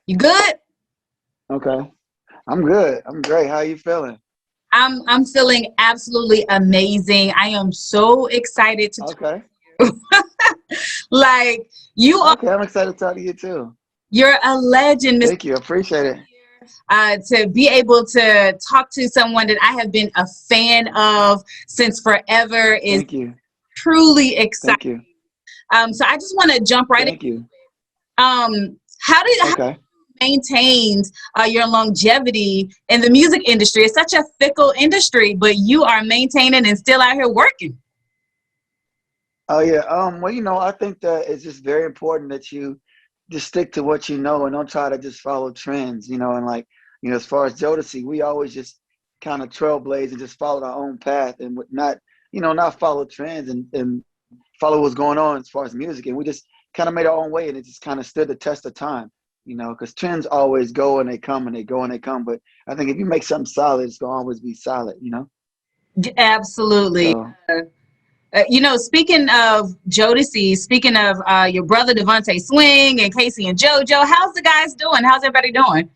You good? Okay. I'm good. I'm great. How you feeling? I'm feeling absolutely amazing. I am so excited to talk Okay. to you. Like you are, Okay. I'm excited to talk to you too. you're a legend, Mr. Thank you. Appreciate it. To be able to talk to someone that I have been a fan of since forever is Thank you. truly exciting. Thank you. So I just want to jump right in. Thank you. How Okay. maintained your longevity in the music industry? It's such a fickle industry, but you are maintaining and still out here working. Oh yeah. Well, I think that it's just very important that you just stick to what you know and don't try to just follow trends, and like, as far as Jodeci, we always just kind of trailblaze and just follow our own path and would not, not follow trends and follow what's going on as far as music. And we just kind of made our own way and it just kind of stood the test of time, because trends always go and they come and they go and they come. But I think if you make something solid, it's gonna always be solid. Absolutely. So Speaking of Jodeci, speaking of your brother Devontae Swing and Casey and JoJo, how's the guys doing? How's everybody doing?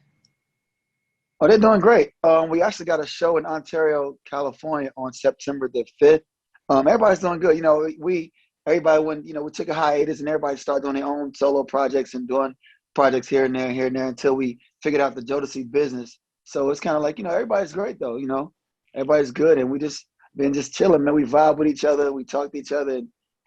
oh, they're doing great. We actually got a show in Ontario, California on September the 5th. Everybody's doing good. Everybody when we took a hiatus and everybody started doing their own solo projects and doing projects here and there until we figured out the Jodeci business. So it's kind of like, everybody's great though, everybody's good and we just been just chilling, man. We vibe with each other, we talk to each other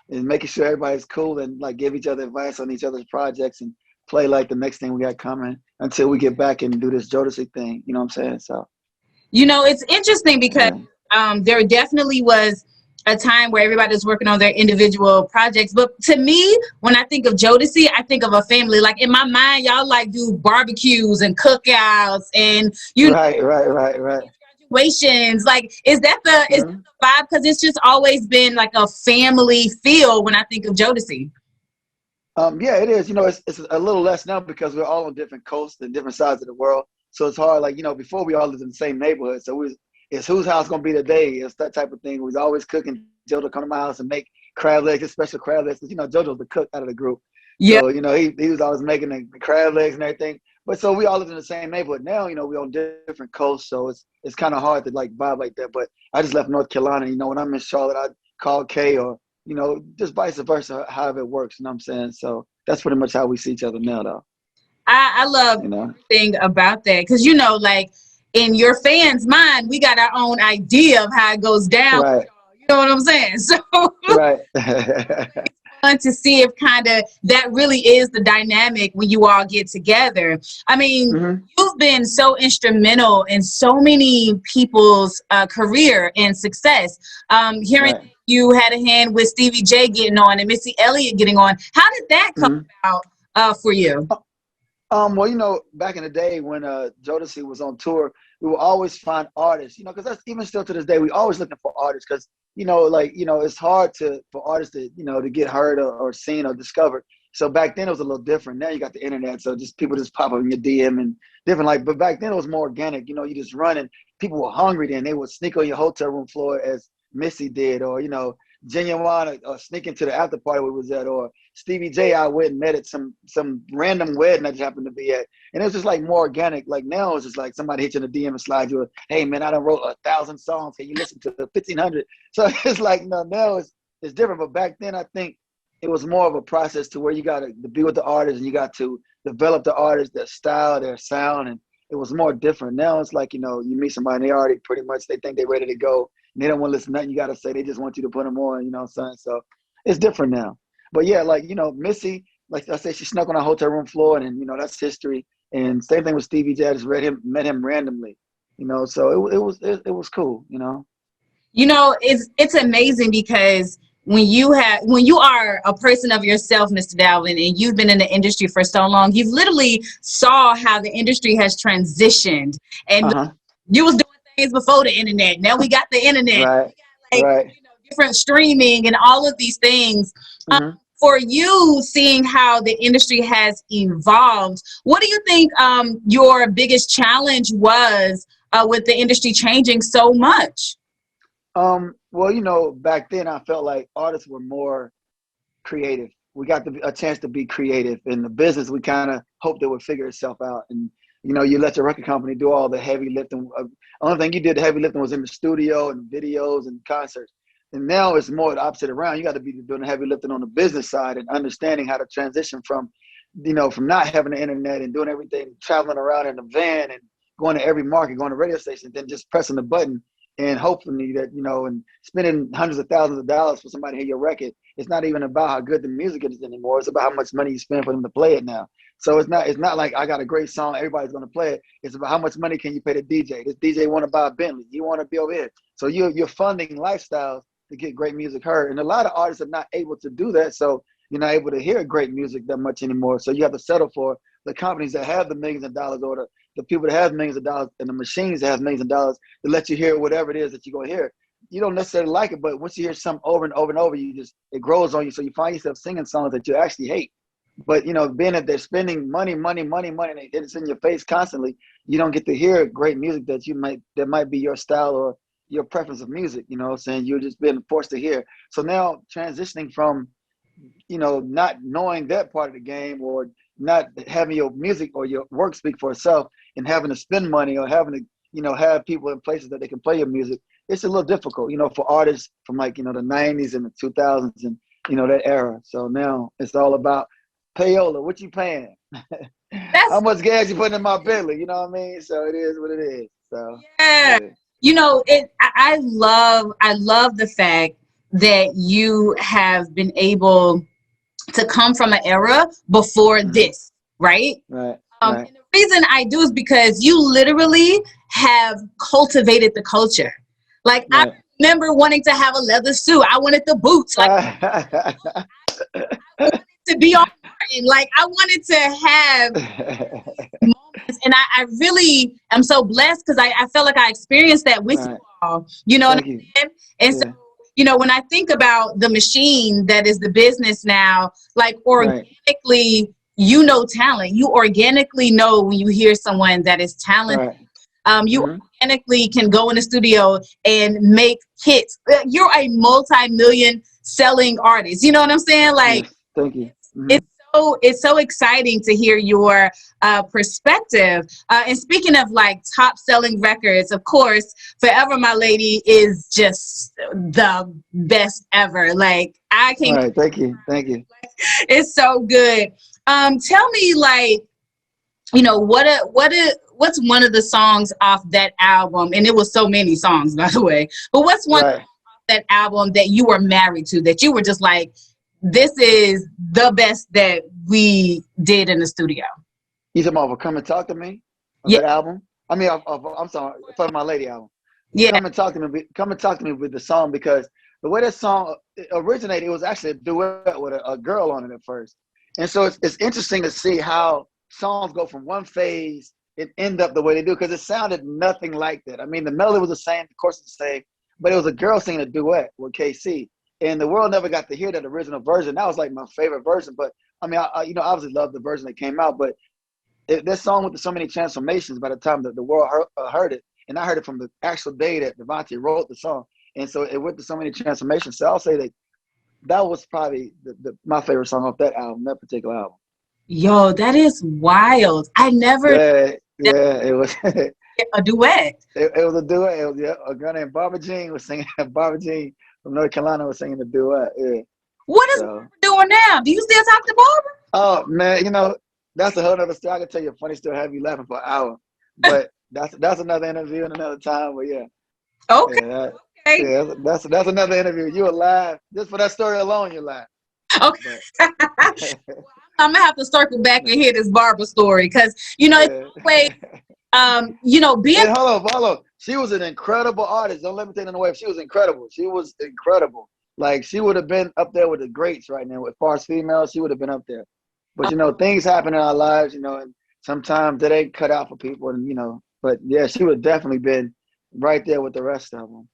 and making sure everybody's cool and like give each other advice on each other's projects and play like the next thing we got coming until we get back and do this Jodeci thing. You know what I'm saying? So It's interesting because yeah. there definitely was a time where everybody was working on their individual projects. But to me, when I think of Jodeci, I think of a family. Like in my mind, y'all like do barbecues and cookouts and Right. graduations. Like, is that Mhm. the vibe? Because it's just always been like a family feel when I think of Jodeci. Yeah, it is. It's a little less now because we're all on different coasts and different sides of the world. So it's hard. Like, before we all lived in the same neighborhood. So it's whose house gonna be today. It's that type of thing. We was always cooking. Joe to come to my house and make crab legs, special crab legs. Because JoJo's the cook out of the group. Yeah. So he was always making the crab legs and everything. But so we all live in the same neighborhood now. We on different coasts, so it's kind of hard to like vibe like that. But I just left North Carolina. When I'm in Charlotte, I call Kay or just vice versa, however it works. You know what I'm saying? So that's pretty much how we see each other now, though. I love You know? everything about that because like in your fans' mind, we got our own idea of how it goes down. Right, You know what I'm saying? So right. fun to see if kind of that really is the dynamic when you all get together. I mean, hmm you've been so instrumental in so many people's career and success. Hearing Right. you had a hand with Stevie J getting on and Missy Elliott getting on, how did that come hmm about for you? Well, back in the day when Jodeci was on tour, we would always find artists, because that's even still to this day, we always looking for artists because, it's hard for artists to get heard or seen or discovered. So back then it was a little different. Now you got the internet, so just people just pop up in your DM and different but back then it was more organic. You just run and people were hungry then. They would sneak on your hotel room floor as Missy did, or, Genuine sneak into the after party we was at, or Stevie J I went and met at some random wedding I just happened to be at. And it was just like more organic. Like now it's just like somebody hit you in the DM and slide you hey man, I done wrote 1,000 songs. Can you listen to the 1,500? So it's like, no, now it's different. But back then I think it was more of a process to where you got to be with the artist and you got to develop the artist, their style, their sound. And it was more different. Now it's like, you meet somebody and they already pretty much, they think they're ready to go. And they don't want to listen to nothing you got to say. They just want you to put them on, what I'm saying? So it's different now. But yeah, like, Missy, like I said, she snuck on our hotel room floor and that's history. And same thing with Stevie J. I just met him randomly, so it was cool. It's amazing because when you are a person of yourself, Mr. Dalvin, and you've been in the industry for so long, you've literally saw how the industry has transitioned. And Uh-huh. you was doing things before the internet. Now we got the internet. Right. Like, Right. different streaming and all of these things. Mm-hmm. For you, seeing how the industry has evolved, what do you think your biggest challenge was with the industry changing so much? Well, back then I felt like artists were more creative. we got a chance to be creative. In the business, we kind of hoped it would figure itself out. And, you know, you let your record company do all the heavy lifting. The only thing you did the heavy lifting was in the studio and videos and concerts. And now it's more the opposite around. You got to be doing the heavy lifting on the business side and understanding how to transition from, you know, from not having the internet and doing everything, traveling around in a van and going to every market, going to radio station, then just pressing the button and hopefully that, you know, and spending hundreds of thousands of dollars for somebody to hear your record. It's not even about how good the music is anymore. It's about how much money you spend for them to play it now. So it's not like I got a great song, everybody's going to play it. It's about how much money can you pay the DJ. This DJ want to buy a Bentley. You want to be over here. So you're funding lifestyles to get great music heard. And a lot of artists are not able to do that. So you're not able to hear great music that much anymore. So you have to settle for the companies that have the millions of dollars or the people that have millions of dollars and the machines that have millions of dollars to let you hear whatever it is that you're going to hear. You don't necessarily like it, but once you hear something over and over and over, it grows on you. So you find yourself singing songs that you actually hate. But, you know, being that they're spending money, and it's in your face constantly, you don't get to hear great music that might be your style or your preference of music, you know what I'm saying? You're just being forced to hear. So now transitioning from, you know, not knowing that part of the game or not having your music or your work speak for itself and having to spend money or having to, you know, have people in places that they can play your music, it's a little difficult, you know, for artists from like, you know, the 90s and the 2000s and, you know, that era. So now it's all about payola. What you paying? How much gas you putting in my Bentley? You know what I mean? So it is what it is. So yeah. You know, I love the fact that you have been able to come from an era before this, right? Right. And the reason I do is because you literally have cultivated the culture. Like I remember wanting to have a leather suit. I wanted the boots. Like I wanted to be on Martin. Like I wanted to have moments, and I really am so blessed because I felt like I experienced that with you all. You know what I'm saying? And so, you know, when I think about the machine that is the business now, like organically, you know, talent. You organically know when you hear someone that is talented. You organically can go in the studio and make hits. You're a multi-million selling artist. You know what I'm saying? Like, thank you. It's so exciting to hear your perspective. And speaking of like top selling records, of course, Forever My Lady is just the best ever. Like I can't. All right, thank you. It's so good. Tell me, like, you know, what's one of the songs off that album? And it was so many songs, by the way. But what's one off that album that you were married to, that you were just like, this is the best that we did in the studio? You talking about Come and Talk to Me? That album? I mean, I'm sorry, For My Lady album. Yeah. Come and Talk to Me with the song, because the way that song originated, it was actually a duet with a girl on it at first. And so it's interesting to see how songs go from one phase and end up the way they do, because it sounded nothing like that. I mean, the melody was the same, the chorus was the same, but it was a girl singing a duet with KC. And the world never got to hear that original version. That was like my favorite version. But I mean, I you know, obviously love the version that came out. But that song went through so many transformations by the time that the world heard it. And I heard it from the actual day that Devontae wrote the song. And so it went through so many transformations. So I'll say that was probably my favorite song off that album, that particular album. Yo, that is wild. I never. Yeah, it was a duet. It was a duet. It was a girl named Barbara Jean was singing. Barbara Jean from North Carolina was singing the duet. Yeah. What is Barbara doing now? Do you still talk to Barbara? Oh man, you know, that's a whole other story. I can tell you a funny story, have you laughing for an hour. But that's another interview and another time. But yeah. Okay. Yeah, that's another interview. You were live just for that story alone. You're live. Okay. I'm gonna have to circle back and hear this Barbara story, because you know it's way. You know, being. Hey, hold on. She was an incredible artist. Don't let me take it away. She was incredible. Like, she would have been up there with the greats right now. As far as females, she would have been up there. But, you know, things happen in our lives, you know, and sometimes that ain't cut out for people. And, you know, but, yeah, she would have definitely been right there with the rest of them.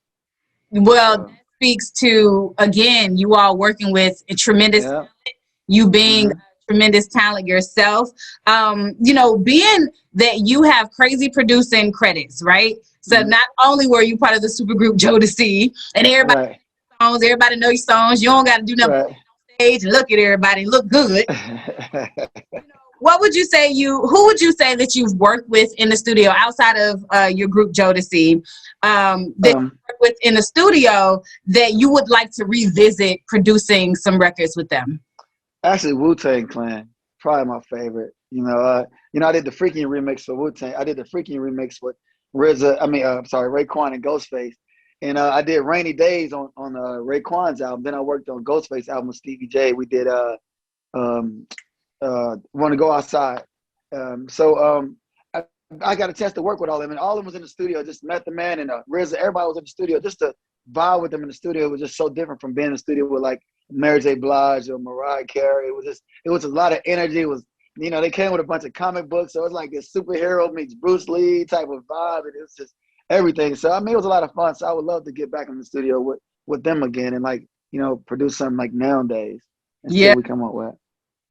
Well, that speaks to, again, you all working with a tremendous talent, you being tremendous talent yourself. You know, being that you have crazy producing credits, right? So not only were you part of the supergroup Jodeci and everybody knows your songs, you don't got to do nothing on stage and look at everybody, look good. What would you say who would you say that you've worked with in the studio outside of your group Jodeci, that you work with in the studio that you would like to revisit producing some records with them? Actually, Wu-Tang Clan, probably my favorite. I did the Freaking remix for Wu-Tang. I did the Freaking remix with Raekwon and Ghostface. And I did Rainy Days on Raekwon's album. Then I worked on Ghostface album with Stevie J. We did Want to Go Outside. I got a chance to work with all of them, and all of them was in the studio. Just met the man and RZA. Everybody was in the studio. Just to vibe with them in the studio was just so different from being in the studio with like Mary J. Blige or Mariah Carey. It was a lot of energy. It was, they came with a bunch of comic books, so it was like a superhero meets Bruce Lee type of vibe, and it was just everything. So it was a lot of fun. So I would love to get back in the studio with them again and produce something like nowadays and see what we come up with.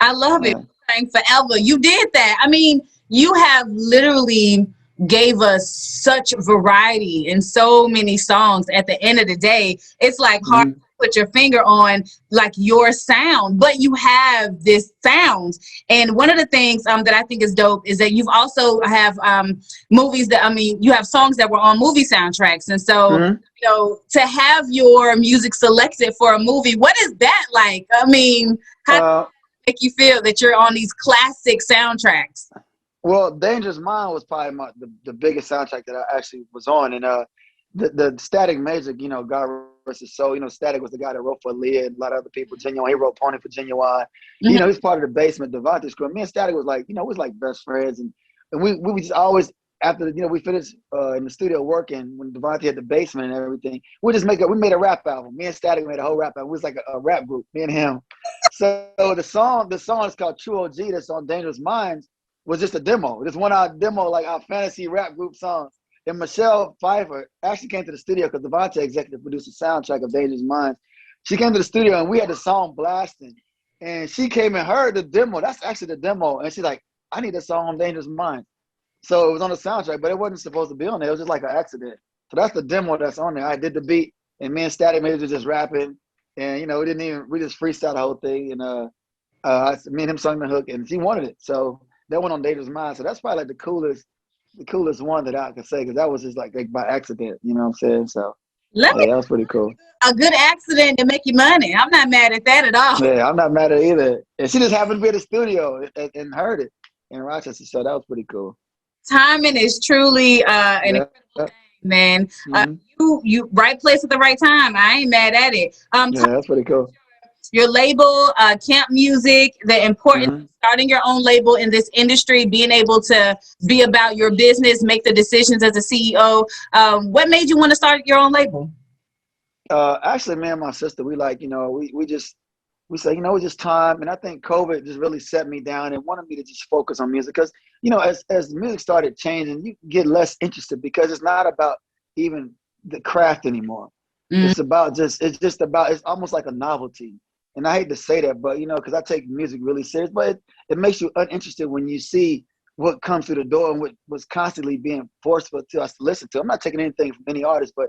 I love it. Forever. You did that. I mean, you have literally gave us such variety in so many songs. At the end of the day, it's like hard to put your finger on like your sound, but you have this sound. And one of the things that I think is dope is that you've also have movies you have songs that were on movie soundtracks. And so, to have your music selected for a movie, what is that like? I mean, how make you feel that you're on these classic soundtracks? Well, Dangerous Mind was probably the biggest soundtrack that I actually was on. And the Static Major, God rest his soul, Static was the guy that wrote for Aaliyah and a lot of other people. Genuine, he wrote Pony for Genuine. He's part of the Basement Devontae crew. Me and Static was like, was like best friends. And we would just always, after, we finished in the studio working when Devontae had the Basement and everything, we made a rap album. Me and Static made a whole rap album. It was like a rap group, me and him. So the song is called True OG, that's on Dangerous Minds, was just a demo. This 1 hour demo, like our fantasy rap group songs. And Michelle Pfeiffer actually came to the studio because Devontae executive produced the soundtrack of Dangerous Minds. She came to the studio and we had the song blasting. And she came and heard the demo. That's actually the demo. And she's like, I need a song on Dangerous Minds. So it was on the soundtrack, but it wasn't supposed to be on there. It was just like an accident. So that's the demo that's on there. I did the beat and me and Static Major just rapping. And, we just freestyled the whole thing. And me and him sung the hook and he wanted it. So that went on Dangerous Minds. So that's probably like the coolest one that I could say, because that was just like by accident, you know what I'm saying? So that was pretty cool. A good accident to make you money. I'm not mad at that at all. Yeah, I'm not mad at it either. And she just happened to be at the studio and heard it in Rochester, so that was pretty cool. Timing is truly an incredible thing, man. You right place at the right time. I ain't mad at it. That's pretty cool. Your label, K.A.M.P Muzik, the importance of starting your own label in this industry, being able to be about your business, make the decisions as a CEO. What made you want to start your own label? Actually, me and my sister, we said, it's just time. And I think COVID just really set me down and wanted me to just focus on music. Because, as music started changing, you get less interested because it's not about even the craft anymore. It's almost like a novelty. And I hate to say that, but, because I take music really serious, but it makes you uninterested when you see what comes through the door and what was constantly being forceful to us to listen to. I'm not taking anything from any artist, but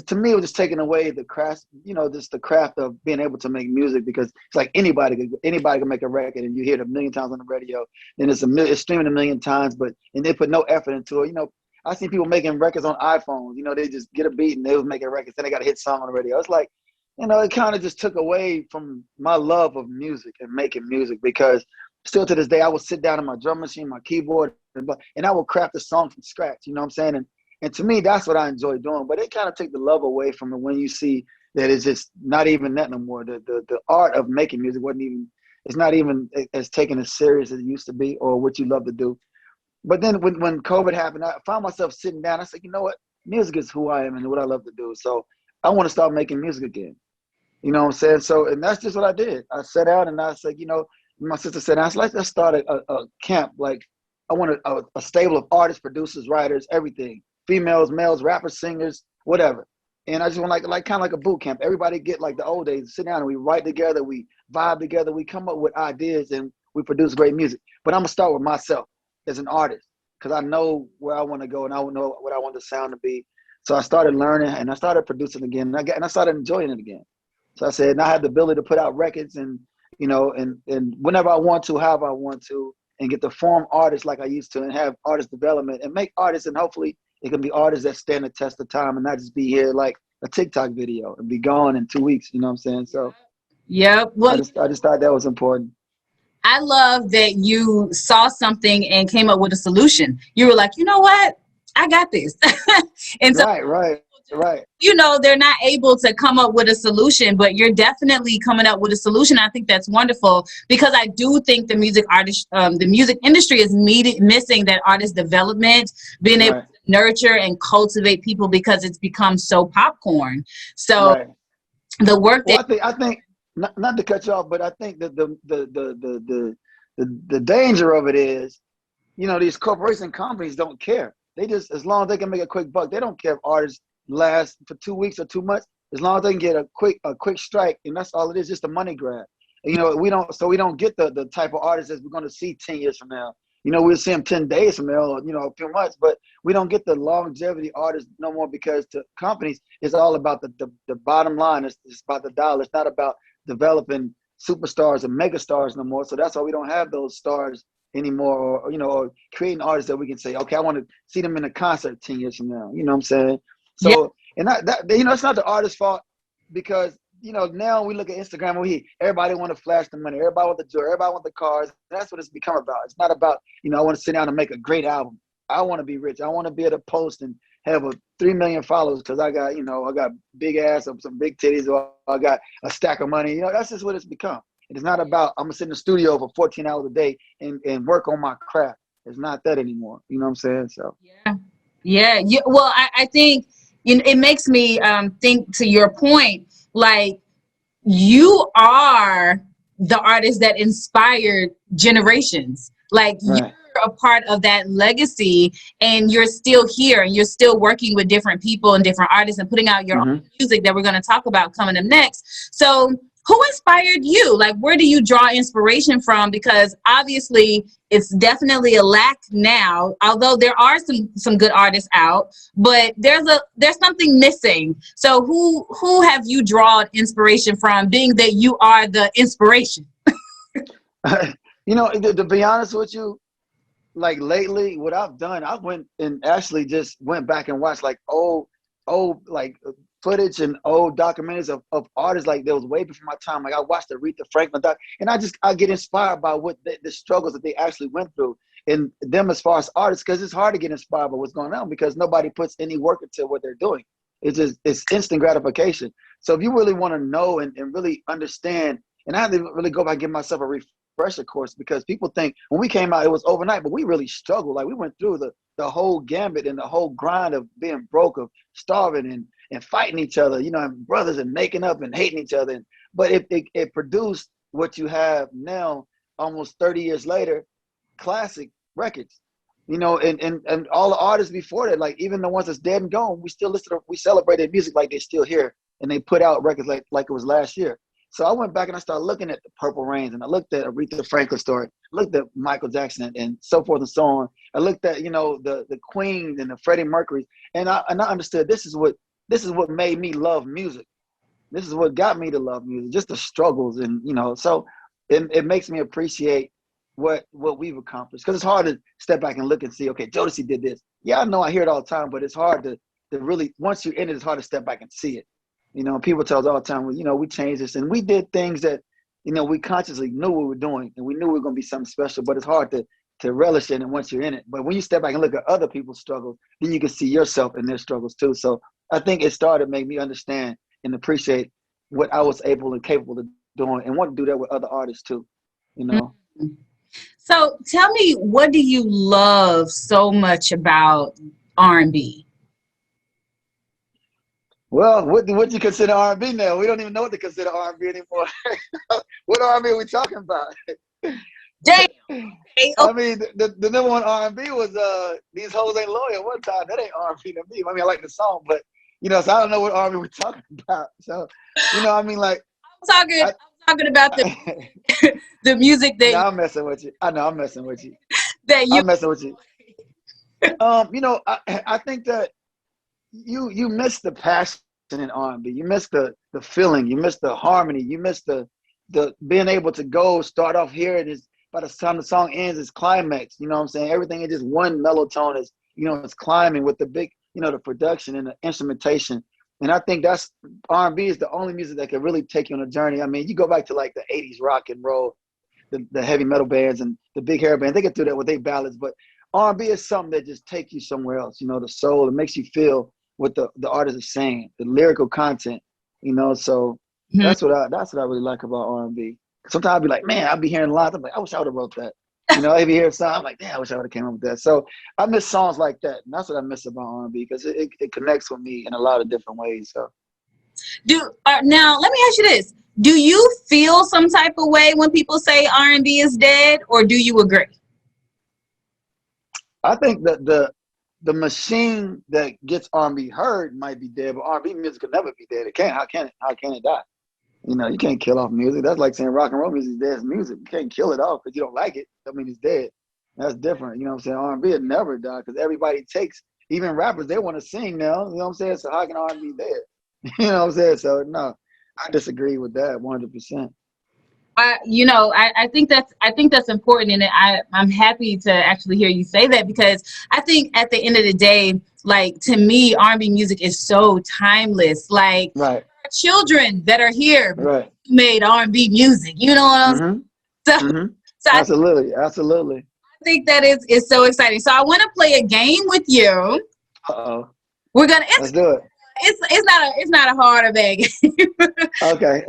to me, it was just taking away the craft, just the craft of being able to make music, because it's like anybody can make a record and you hear it 1 million times on the radio, and it's streaming 1 million times, and they put no effort into it. I seen people making records on iPhones. They just get a beat and they was making records, then they got a hit song on the radio. It's like, it kind of just took away from my love of music and making music, because still to this day, I will sit down on my drum machine, my keyboard, and I will craft a song from scratch. You know what I'm saying? And to me, that's what I enjoy doing. But it kind of take the love away from it when you see that it's just not even that no more. The art of making music it's not even as taken as serious as it used to be, or what you love to do. But then when COVID happened, I found myself sitting down. I said, you know what? Music is who I am and what I love to do. So I want to start making music again. You know what I'm saying? So, and that's just what I did. I sat down and I said, my sister said, let's start a camp. Like, I want a stable of artists, producers, writers, everything. Females, males, rappers, singers, whatever. And I just want like kind of like a boot camp. Everybody get like the old days, sit down and we write together, we vibe together, we come up with ideas and we produce great music. But I'm going to start with myself as an artist, because I know where I want to go and I know what I want the sound to be. So I started learning and I started producing again, and I started enjoying it again. So I said, and I have the ability to put out records and, you know, and whenever I want to, however I want to, and get to form artists like I used to and have artist development and make artists, and hopefully it can be artists that stand the test of time and not just be here like a TikTok video and be gone in 2 weeks. You know what I'm saying? So Yep. Well, I just thought that was important. I love that you saw something and came up with a solution. You were like, you know what? I got this. And so, Right. you know, they're not able to come up with a solution, but you're definitely coming up with a solution. I think that's wonderful, because I do think the music industry is missing that artist development, being able Right. to nurture and cultivate people, because it's become so popcorn. So Right. the work Well, that I think not to cut you off, but I think that the danger of it is, you know, these corporation companies don't care. They just, as long as they can make a quick buck, they don't care if artists last for 2 weeks or 2 months. As long as they can get a quick strike, and that's all it is, just a money grab. And, you know, we don't get the type of artists that we're going to see 10 years from now. You know, we'll see them 10 days from now, or, you know, a few months, but we don't get the longevity artists no more, because to companies, it's all about the bottom line. It's about the dollar. It's not about developing superstars and megastars no more. So that's why we don't have those stars anymore, or, you know, or creating artists that we can say, okay, I want to see them in a concert 10 years from now. You know what I'm saying? yeah, So, and that you know, it's not the artist's fault, because, you know, now we look at Instagram and everybody want to flash the money, everybody want the jewelry, everybody want the cars. That's what it's become about. It's not about, you know, I want to sit down and make a great album. I want to be rich. I want to be able to post and have 3 million followers because I got, you know, I got big ass or some big titties, or I got a stack of money. You know, that's just what it's become. It's not about, I'm gonna sit in the studio for 14 hours a day and work on my craft. It's not that anymore. You know what I'm saying? So yeah. Well, I think, you know, it makes me think, to your point, like, you are the artist that inspired generations. Like, you're right. a part of that legacy, and you're still here, and you're still working with different people and different artists and putting out your own Mm-hmm. music that we're going to talk about coming up next. So who inspired you? Like, where do you draw inspiration from? Because obviously it's definitely a lack now, although there are some good artists out, but there's something missing. So who have you drawn inspiration from, being that you are the inspiration? You know, to be honest with you, like lately, what I've done, I went and actually just went back and watched like old like footage and old documentaries of artists like that was way before my time. Like I watched the Aretha Franklin doc, and I get inspired by what the struggles that they actually went through, and them as far as artists, because it's hard to get inspired by what's going on because nobody puts any work into what they're doing. It's instant gratification. So if you really want to know and really understand, and I had to really go back and give myself a refresher course, because people think when we came out it was overnight, but we really struggled. Like we went through the whole gambit and the whole grind of being broke, of starving and fighting each other, you know, and brothers, and making up and hating each other. But it produced what you have now, almost 30 years later, classic records. You know, and all the artists before that, like even the ones that's dead and gone, we still listen to, we celebrate their music like they're still here, and they put out records like it was last year. So I went back and I started looking at the Purple Rains, and I looked at Aretha Franklin story, looked at Michael Jackson and so forth and so on. I looked at, you know, the Queen and the Freddie Mercury, and I understood this is what made me love music. This is what got me to love music, just the struggles, and you know, so it makes me appreciate what we've accomplished, because it's hard to step back and look and see, okay, Jodeci did this. Yeah, I know, I hear it all the time, but it's hard to really, once you're in it, it's hard to step back and see it. You know, people tell us all the time, well, you know, we changed this and we did things that, you know, we consciously knew we were doing, and we knew we were going to be something special, but it's hard to relish it and once you're in it. But when you step back and look at other people's struggles, then you can see yourself in their struggles too. So I think it started to make me understand and appreciate what I was able and capable of doing, and want to do that with other artists too, you know. So tell me, what do you love so much about R&B? Well, what do you consider R&B now? We don't even know what to consider R&B anymore. What R&B are we talking about? Damn. Okay, I mean, the number one R&B was "These Hoes Ain't Loyal" one time. That ain't R&B to me. I mean, I like the song, but you know, so I don't know what R&B we're talking about. So, you know, I mean, like, I'm talking about I the music no, that I'm messing with you. I know I'm messing with you. that you I'm messing with you. You know, I think that you miss the passion in R&B. You miss the the feeling, you miss the harmony, you miss the being able to go start off here and is by the time the song ends, it's climax. You know what I'm saying? Everything is just one mellow tone is, it's climbing with the big, the production and the instrumentation. And I think that's R&B is the only music that can really take you on a journey. I mean, you go back to like the 80s rock and roll, the heavy metal bands and the big hair bands, they can do that with their ballads, but R&B is something that just takes you somewhere else, the soul. It makes you feel what the artist is saying, the lyrical content, so that's what I really like about R&B. Sometimes I'll be like, man, I'll be hearing a lot. I'm like, I wish I would have wrote that. I be hearing a song, I'm like, damn, I wish I would have came up with that. So I miss songs like that. And that's what I miss about R&B because it connects with me in a lot of different ways. So now let me ask you this. Do you feel some type of way when people say R&B is dead, or do you agree? I think that the machine that gets R&B heard might be dead, but R&B music could never be dead. It can't. How can it die? You can't kill off music. That's like saying rock and roll music is dead as music. You can't kill it off because you don't like it. I mean, it's dead. That's different. You know what I'm saying? R&B would never die because everybody takes, even rappers, they want to sing now. You know what I'm saying? So how can R&B be dead? You know what I'm saying? So no, I disagree with that 100%. I think that's important, and I'm happy to actually hear you say that because I think at the end of the day, like to me, R&B music is so timeless. Like right. Children that are here right. made R&B music. You know what I'm saying? So absolutely. I think that is so exciting. So I want to play a game with you. Uh-oh. Let's do it. It's not a hard or bad game. Okay.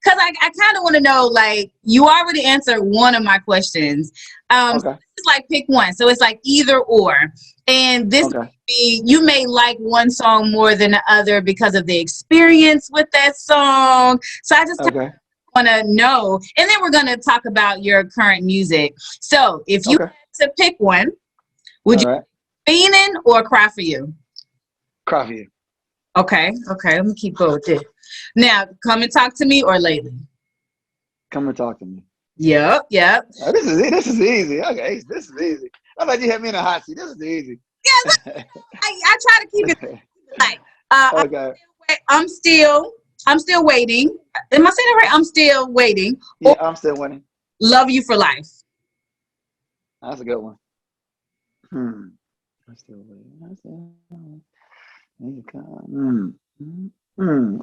Because I kind of want to know, like, you already answered one of my questions. Okay. So it's like pick one. So it's like either or. And this would be, you may like one song more than the other because of the experience with that song. So I just want to know. And then we're going to talk about your current music. So if you had to pick one, would you Fiendin' or Cry For You? Cry For You. Okay. Let me keep going with this. Now, Come and Talk to Me or Lately? Come and Talk to Me. Yep. Oh, this is easy. Okay, this is easy. I thought you had me in a hot seat. This is easy. Yeah, I try to keep it light. Okay. I'm still waiting. Am I saying it right? I'm still waiting. Yeah, I'm still waiting. Love You for Life. That's a good one. I'm still waiting. That's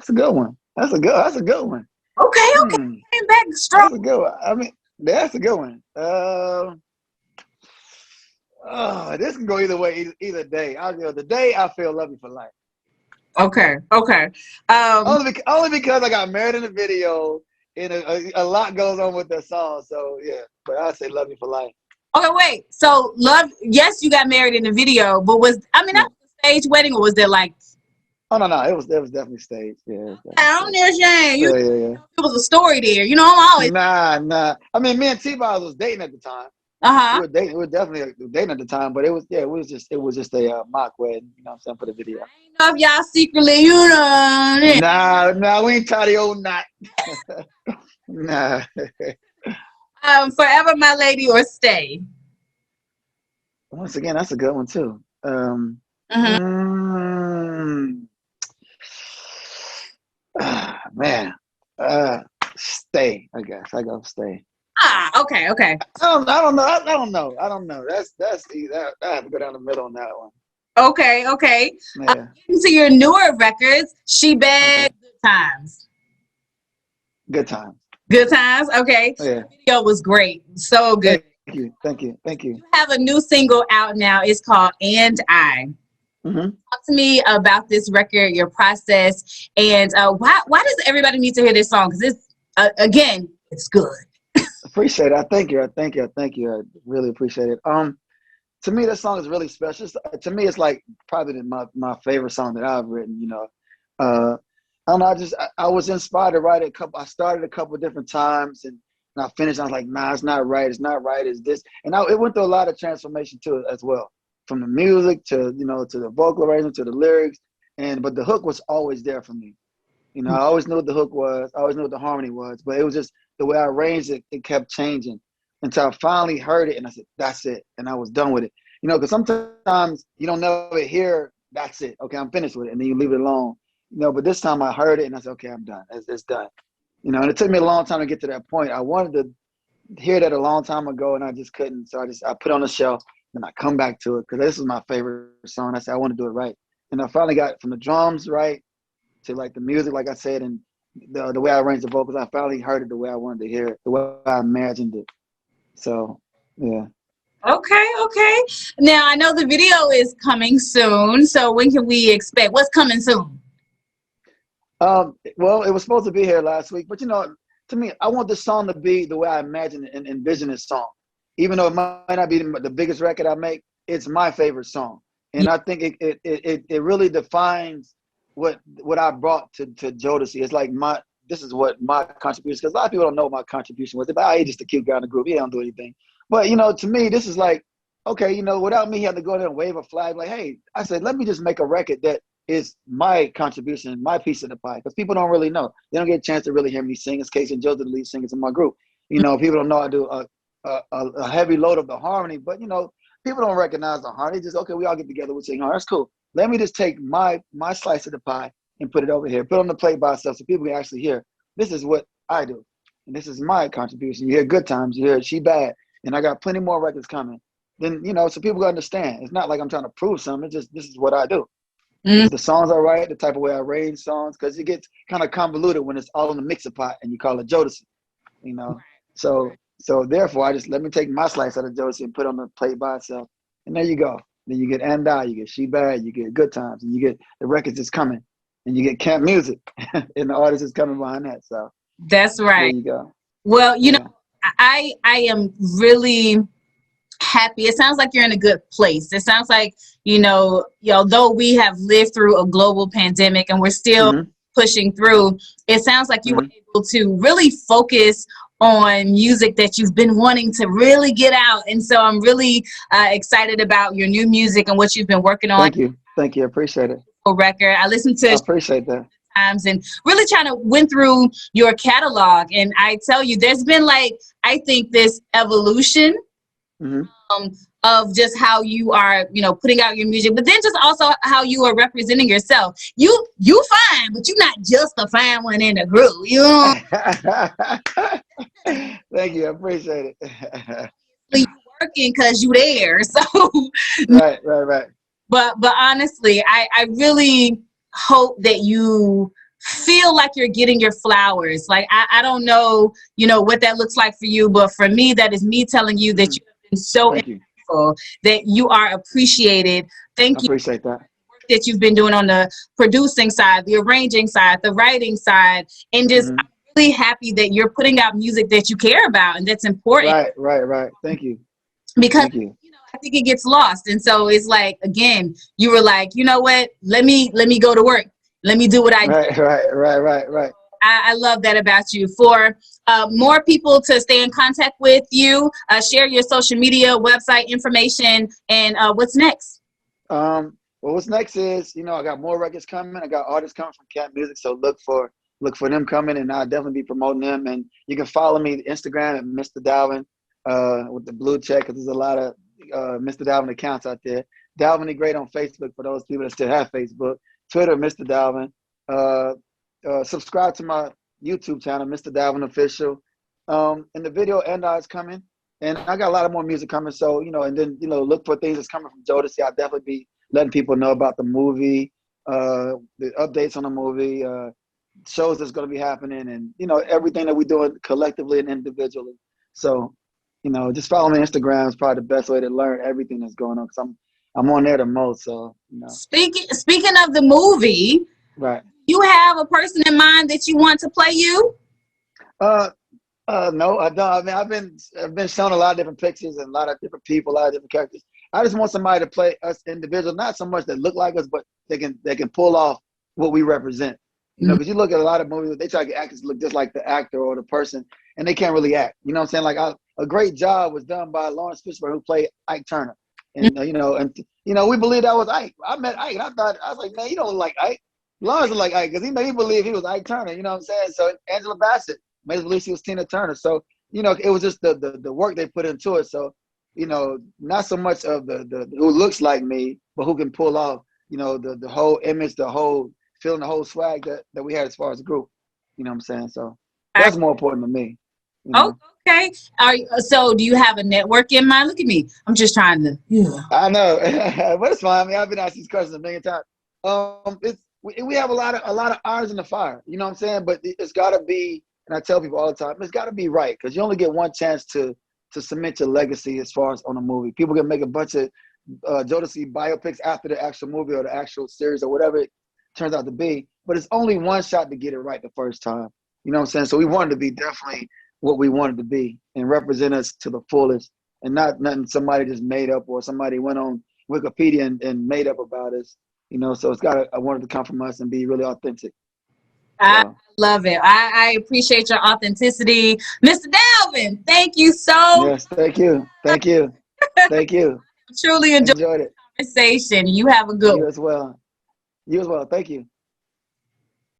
a good one. That's a good one. Okay. Came back strong. That's a good one. I mean, that's a good one. This can go either way, either day. I'll go the day I feel Love You for Life. Okay. Only because I got married in the video, and a lot goes on with that song. So yeah, but I'll say Love You for Life. Okay, wait. So yes, you got married in the video, but that was a stage wedding, or was there like? Oh no, it was definitely staged. Yeah. I don't understand. Yeah. It was a story there. I'm always. Nah. I mean, me and T-Boz was dating at the time. We were dating. We were definitely dating at the time, but it was just a mock wedding. You know what I'm saying, for the video. I don't know if y'all secretly, Nah, we ain't tied the old knot. Nah. Forever My Lady or Stay. Once again, that's a good one too. Man, Stay. I guess I go Stay. Okay. I don't know. That's I have to go down the middle on that one. Okay. Yeah. Into your newer records, She Bad, Good Times. Good times. Okay. Yeah. The video was great. So good. Thank you. You have a new single out now. It's called And I. Talk to me about this record, your process, and why does everybody need to hear this song? Because it's again, it's good. Appreciate it. Thank you. I really appreciate it. To me, this song is really special. To me, it's like probably my favorite song that I've written. I don't know. I was inspired to write it. I started a couple of different times, and I finished. I was like, nah, it's not right. It's not right. It's this, and it went through a lot of transformation too, as well. From the music to to the vocal arrangement to the lyrics, but the hook was always there for me. I always knew what the hook was. I always knew what the harmony was, but it was just the way I arranged it. It kept changing until I finally heard it, and I said, "That's it," and I was done with it. Because sometimes you don't never hear, "That's it." Okay, I'm finished with it, and then you leave it alone. You know, but this time I heard it and I said, okay, I'm done. It's done. You know, and it took me a long time to get to that point. I wanted to hear that a long time ago and I just couldn't. So I put it on the shelf and I come back to it because this is my favorite song. I said, I want to do it right. And I finally got from the drums right to like the music, like I said, and the way I arranged the vocals. I finally heard it the way I wanted to hear it, the way I imagined it. So, yeah. Okay. Now I know the video is coming soon. So when can we expect? What's coming soon? Well, it was supposed to be here last week, but you know, to me, I want this song to be the way I imagine it and envision this song. Even though it might not be the biggest record I make, it's my favorite song, and I think it really defines what I brought to Jodeci. It's like this is what my contribution. Because a lot of people don't know what my contribution was. But he's just a cute guy in the group. He don't do anything. But you know, to me, this is like, okay, you know, without me having to go there and wave a flag, like, hey, I said, let me just make a record that is my contribution, my piece of the pie, because people don't really know. They don't get a chance to really hear me sing. It's Casey and Joe, the lead singers in my group. You know, people don't know I do a heavy load of the harmony, but you know, people don't recognize the harmony. Just okay, we all get together, we sing harmony. That's cool. Let me just take my slice of the pie and put it over here, put on the plate by itself, so people can actually hear. This is what I do, and this is my contribution. You hear Good Times, you hear She Bad, and I got plenty more records coming. Then you know, so people can understand. It's not like I'm trying to prove something. It's just this is what I do. If the songs are right, the type of way I arrange songs, because it gets kind of convoluted when it's all in the mixer pot and you call it Jodeci, you know. So therefore, I just let me take my slice out of Jodeci and put it on the plate by itself, and there you go. Then you get And I, you get She Bad, you get Good Times, and you get the records that's coming, and you get K.A.M.P Muzik, and the artist is coming behind that. So That's right. there you go. Well, you know, I am really happy. It sounds like you're in a good place. It sounds like, you know, although we have lived through a global pandemic and we're still pushing through, it sounds like you were able to really focus on music that you've been wanting to really get out. And so I'm really excited about your new music and what you've been working on. Thank you. I appreciate it. Record. I listened to I appreciate that. Times and really trying to went through your catalog. And I tell you, there's been like, I think this evolution of just how you are, you know, putting out your music, but then just also how you are representing yourself. You fine, but you're not just a fine one in the group. You know? Thank you. I appreciate it. You working because you there. So right. But honestly, I really hope that you feel like you're getting your flowers. Like I don't know, you know, what that looks like for you, but for me, that is me telling you that you have been so impactful, that you are appreciated. Thank you. I appreciate that. That you've been doing on the producing side, the arranging side, the writing side, and just I'm really happy that you're putting out music that you care about and that's important. Right. Thank you. Because you know, I think it gets lost, and so it's like again, you were like, you know what? Let me go to work. Let me do what I do. Right. I love that about you. For more people to stay in contact with you, share your social media, website information, and what's next? Well, what's next is, you know, I got more records coming. I got artists coming from K.A.M.P Muzik, so look for them coming, and I'll definitely be promoting them. And you can follow me Instagram at Mr. Dalvin with the blue check, because there's a lot of Mr. Dalvin accounts out there. Dalvin the Great on Facebook for those people that still have Facebook. Twitter, Mr. Dalvin. Subscribe to my YouTube channel, Mr. Dalvin Official. And the video And I is coming. And I got a lot of more music coming. So, you know, and then, you know, look for things that's coming from Jodeci. I'll definitely be letting people know about the movie, the updates on the movie, shows that's going to be happening, and, you know, everything that we're doing collectively and individually. So, you know, just follow me on Instagram is probably the best way to learn everything that's going on, because I'm on there the most. So, you know. Speaking of the movie, right? You have a person in mind that you want to play you? No, I don't. I mean, I've been shown a lot of different pictures and a lot of different people, a lot of different characters. I just want somebody to play us individuals, not so much that look like us, but they can pull off what we represent. You know, because you look at a lot of movies, they try to get actors to look just like the actor or the person, and they can't really act. You know what I'm saying? Like a great job was done by Lawrence Fishburne, who played Ike Turner, and we believed that was Ike. I met Ike, and I was like, man, you don't look like Ike. Lawrence looked like Ike, because he believed he was Ike Turner. You know what I'm saying? So Angela Bassett made us believe she was Tina Turner. So, you know, it was just the work they put into it. So, you know, not so much of the who looks like me, but who can pull off, you know, the whole image, the whole feeling the whole swag that we had as far as a group. You know what I'm saying? So I, that's more important to me. You oh, know? okay. So do you have a network in mind? Look at me. I'm just trying to. Yeah. I know, but it's fine. I mean, I've been asked these questions a million times. We have a lot of irons in the fire. You know what I'm saying? But it's got to be, and I tell people all the time, it's got to be right, because you only get one chance to cement your legacy as far as on a movie. People can make a bunch of Jodeci biopics after the actual movie or the actual series or whatever it turns out to be, but it's only one shot to get it right the first time. You know what I'm saying? So we wanted to be definitely what we wanted to be and represent us to the fullest, and not nothing somebody just made up or somebody went on Wikipedia and made up about us. You know, so I wanted to come from us and be really authentic. I So love it. I appreciate your authenticity. Mr. Dalvin, thank you so yes, thank you. Thank you. Thank you. truly enjoyed Enjoyed it. the conversation. You have a good You one. as well. You as well. Thank you.